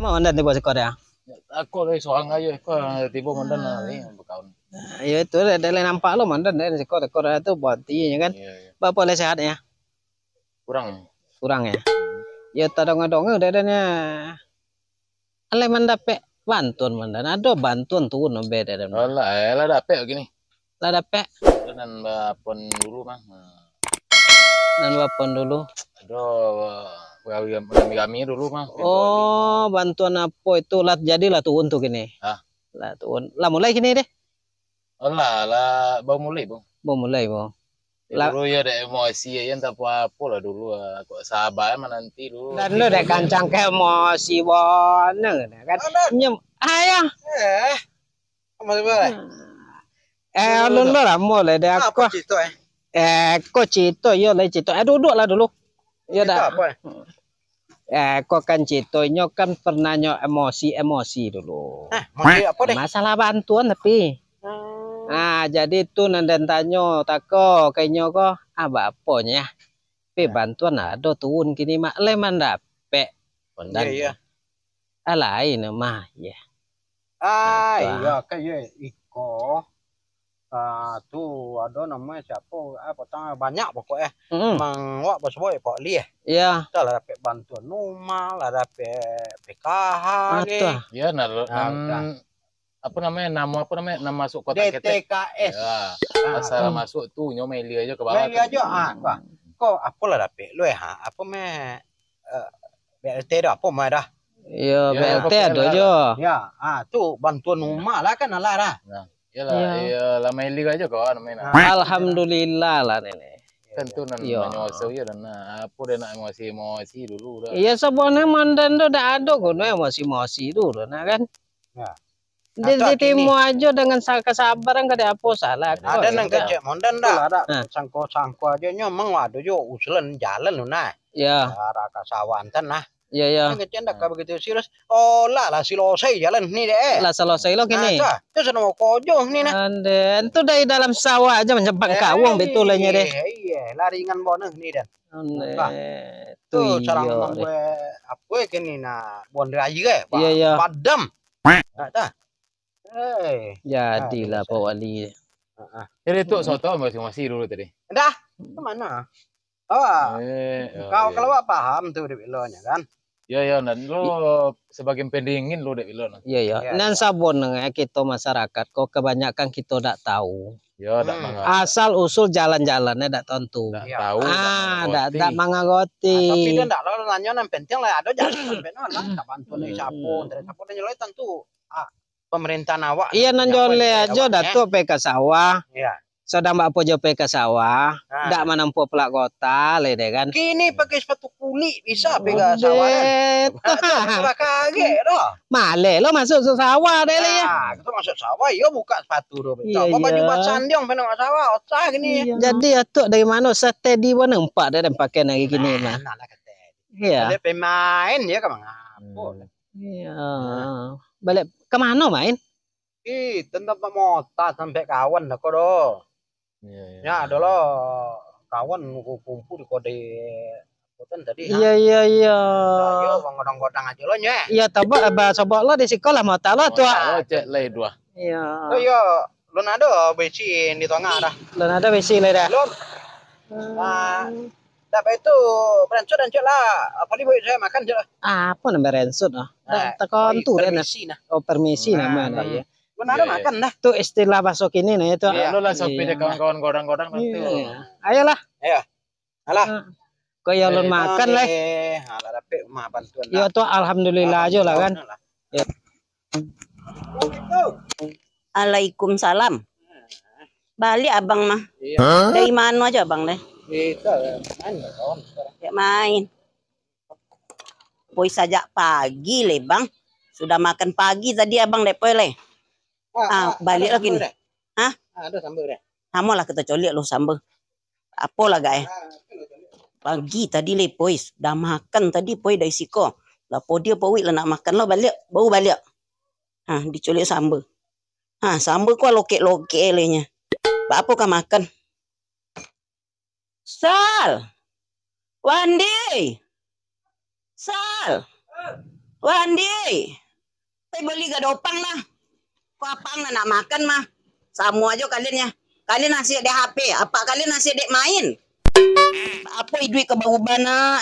Mau mandan tiba sekor ya. Aku lagi soal aja, kok tiba mandan nih berkawan. Ya itu dari nampak lo mandan dari sekor itu buat ya kan. Iya. Bapak boleh sehat ya? Kurang. Kurang ya. Ya tadong-dong dadanya. Ale mandapek bantuan mandan. Ada bantuan tuh no beda dan. Lah dapet gini. Lah dapek. Dan bapon dulu mah. Dan bapon dulu. Aduh, kami dulu mah. Oh, bantuan apa itu? Lah jadilah tuh untuk ini. Lah tuh. Lah mulai gini deh. Lah, baru mulai, Bang. Mau mulai, Bang. Dulu ya ada emosi ya, tak apa lah dulu. Kok sabar mah nanti dulu. Dan lu deh kancang ke emosi boneng kan. Nyem ayah. Masih boleh. Lu lah mulai deh aku. Kok cito yo lah cito. Duduk lah dulu. Ya dah. Kok kan cito nyo kan pernah nyo emosi dulu. Masalah bantuan tapi. Jadi itu nandan tanyo tako kayaknya kok baponya. Tapi bantuan ada turun kini mak leman dapet. Iya. Lain mah ya. Iya kayak iko. Tuh ada namanya siapa? Potong banyak pokoknya. Mang wak bos boy pok li. Iya. Kita lah dapet bantuan rumah, lah dapet PKH gitu. Iya, apa namanya nama masuk kota DTKS. Ya, asal masuk tuh nyomeli aja ke bawah. Meli aja kok apa lah dapet lu ya? Apa BLT dah apa mah dah? Iya, BLT ada aja. Ya, tuh bantuan rumah lah kan lah dah. Nah, iya lah meli aja kok namanya. Alhamdulillah lah nenek. Kan tuh nyoso ya dan apa dia nak emosi dulu dah. Iya sebenarnya mandan tuh udah ada kok emosi dulu nah kan. Ya. Ditimu aja dengan kesabaran kada apa salah. Ada nang kecek mondan dah. Ada sangko aja nyomong waduh yo usulan jalan lu nah. Ya. Arah kasawantan nah. Iya. Nang kecek ndak begitu serius. Oh lah selesai jalan nih deh. Lah selesai lo gini. Itu sono kojo nih nah. Anden itu dari dalam sawah aja menjebak kawung betulnya deh. Iya, laringan boneh nih dan. Tuh cara ngomong gue apa gini nah bon aja ke. Iya. Padam. Nah, jadilah Pak Wali. Jadi itu soto masih dulu tadi. Dah, kemana? Kalau paham tuh di bilonya kan? Iya, dan lo sebagai pendingin lo dek bilon. Iya. Nan sabon kita masyarakat kok kebanyakan kita tidak tahu. Ya, asal usul jalan-jalannya tidak tentu. Tidak tahu. Tidak mengagoti. Tapi dia tidak lo nanya yang penting lah ada jalan sampai lah. Kapan nih sapu, sapu dan nyolot tentu. Pemerintah awak. Iya nanjole aja datuk PK sawah. Iya. Sedang mbak pojo PK sawah. Ndak menempuh pelak kota le deh kan. Kini pakai sepatu kulit bisa PK sawah. Kaget doh. Male lo masuk sawah deh ya. Kita masuk sawah yo buka sepatu do. Apa baju buat sandiong penang sawah otak gini. Jadi atuk dari mana steady pun nampak dan pakai lagi gini mah. Iya. Ada pemain ya kemana? Iya. Balik kemana main? Tentang mota sampai kawan dah kodo. Ya ada lo kawan kumpul di kode koten tadi. Iya. Ayo godang-godang aja lo nya. Iya coba lo di sekolah mota lo tuh. Cek lay dua. Iya. Oh iya, lo ada besi di tengah dah. Lo ada besi le dah. Lo. Tapi itu beransur dan lah. Apa nih saya makan je. Apa namanya beransur Tekan tuh permisi nah. Oh permisi namanya ya. Benar makan dah. Tuh istilah masuk ini nih itu. Lo langsung pilih kawan-kawan godang-godang nanti. Ayolah. Ayo. Alah. Kau yang lo makan lah. Alah dapet mah bantuan. Ya tuh alhamdulillah aja lah kan. Ya. Waalaikumsalam. Balik abang mah. Dari mana aja abang deh? Main. Boy sajak pagi le bang. Sudah makan pagi tadi abang depoy le. Balik lagi nih. Ada sambal deh. Kamu lah kita colik lo sambal. Apa lah gak pagi tadi le poy. Dah makan tadi poy dari siko. Lapo dia poy lah nak makan lo balik. Bau balik. Dicolik sambal. Sambal kau lokek-lokek le nya. Apa kau makan? Sal. Wandi. Sal. Wandi, pergi beli gadopang lah. Kau apang nak makan mah? Sama aja kalian ya. Kalian nasi dek HP, apa kalian nasi dek main? Apa duit ke bau bana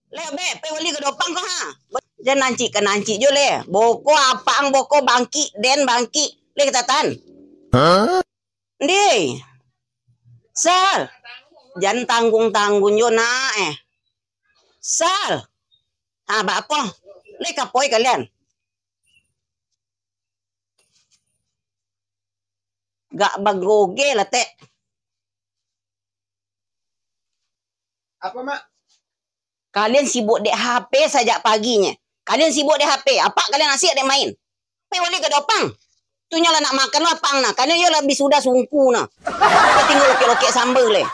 Le be, pergi beli gadopang kau ha. Jangan nanci jo le. Boko apang boko bangki den bangki. Le ketatan. Ndi. Sal. Jangan tanggung-tanggung jo na Sal. Ah, apa? Le kapoi kalian. Gak bagoge lah teh. Apa mak? Kalian sibuk dek HP saja paginya. Kalian sibuk dek HP. Apa kalian asyik dek main? Pergi balik ke dopang. Tu nyala nak makan lah pang nah. Kalian yo lebih sudah sungku nah. Kau tinggal lokek-lokek sambal le.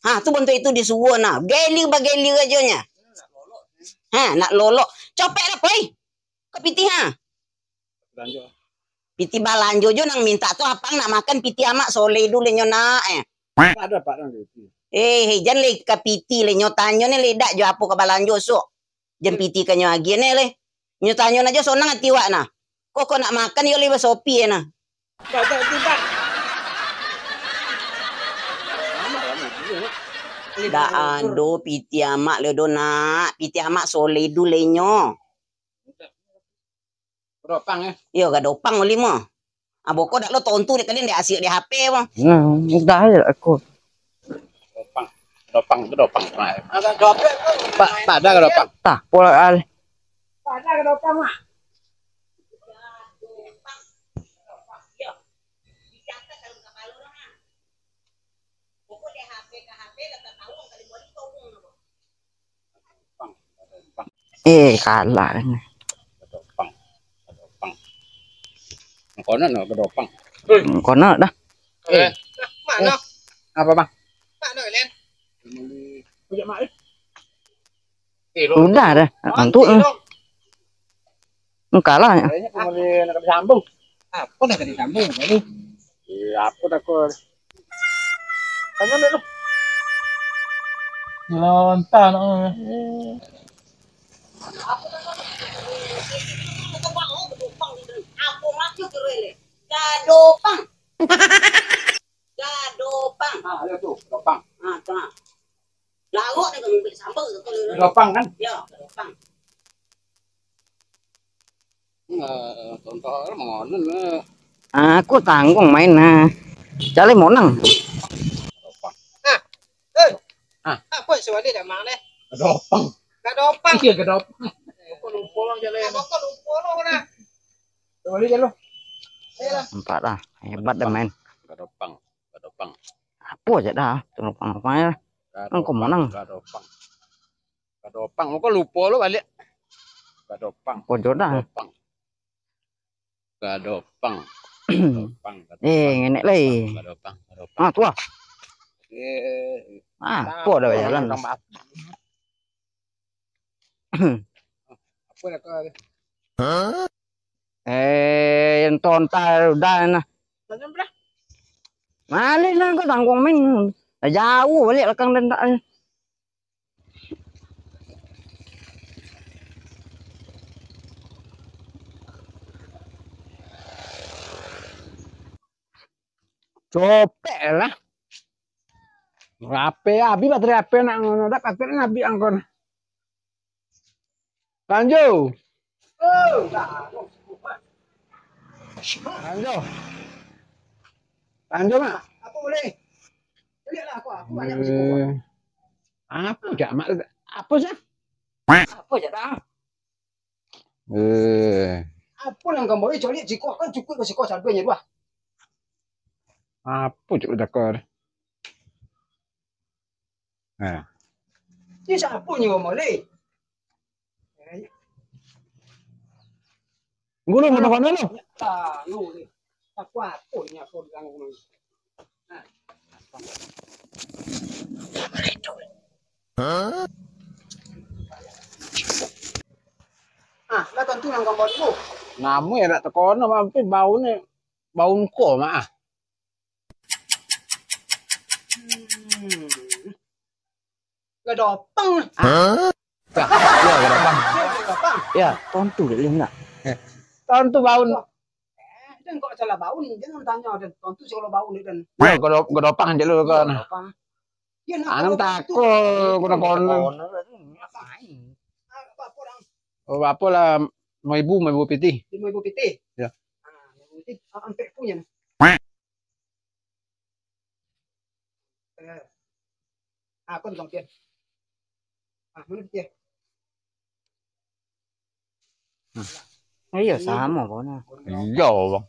Ha, tu bentuk itu disuruh nah. Geli aja nya. Ha, nak lolok. Copek lah poi. Kepiti ha. Piti balanjo jo nang minta tu apang nak makan piti amak soleh dulu nyona Ada pak nang itu. Jangan le kapiti le nyotanyo ne le dak jo apo ka balanjo so. Jan piti kanyo agi ne le. Nyotanyo na jo sonang atiwa na. Kok nak makan yo le sopi na. Da ando piti amak le dona, piti amak soleh dulu nyo. Gadopang Yo gadopang oli mo. Aboko dak lo tontu dek kalian dek asyik dek HP mo. Dah ya aku. Gadopang. Ada gadopang. Pak ada gadopang. Tah, pola al. Ada gadopang mak. Kalah ni. Gadopang. Kono no gadopang. Kono dah. Mana? Apa bang? Mana Len? Punya mak. Udah dah. Antuk. Kalah ya. Kayaknya kemudian nak disambung. Apa nak disambung ini? Iya, apa tak kau? Tanya dulu. Lontar. Gadopang. Gadopang. Ah, ada tuh, gadopang. Ah, tengah. Lagu ni kami beli sambal tu. Gadopang kan? Ya, gadopang. Tonton mengonen. Aku tanggung main nah. Cale monang. Gadopang. Apa suara dia mang deh? Gadopang. Gadopang. Iya gadopang. Kau lupa orang jalan. Kau lupa orang na. Coba lihat lo. Empat lah. Hebat dah main. Gadopang. Apa aja dah. Tunggu apa? Engkau monang. Gadopang. Kau lupa lo balik. Gadopang. Pojok dah. Gadopang. Ngenek lagi. Gadopang. Ah, tua. Apa dah jalan. Apa nak kau? Yang tontar udah nah. Malik lah kau tanggung main. Jauh balik belakang dan tak. Copek lah. HP abi baterai HP nak ngono dak baterai nabi angkon. Lanjut. Lanjut mak. Apa boleh? Lihatlah aku. Apa jak mak? Apa sih? Apa je dah? Apa yang kamu boleh cari jiko kan cukup masih kau sampai dua. Apa cuk dakar? Ini siapa ni kamu boleh? Gulu mau kono lo. Tak, lu ni. Aku apa ni aku bilang kamu. Lah tentu yang kamu boleh. Namu ya nak tekono tapi baunya bau ko mak. Gadopang. Dah Ya, tontu deh lihat. Tahun tu bau. Dan kok salah bau nih, jangan tanya dan tontu kalau bau nih dan. Godopang aja lu kan. Ya Anam takut kuna kono. Oh, apa lah mau ibu piti. Ibu piti. Ya. Ibu piti sampai punya. Aku nggak pian. Menurut dia. Iya sama pokoknya. Iya, Bang.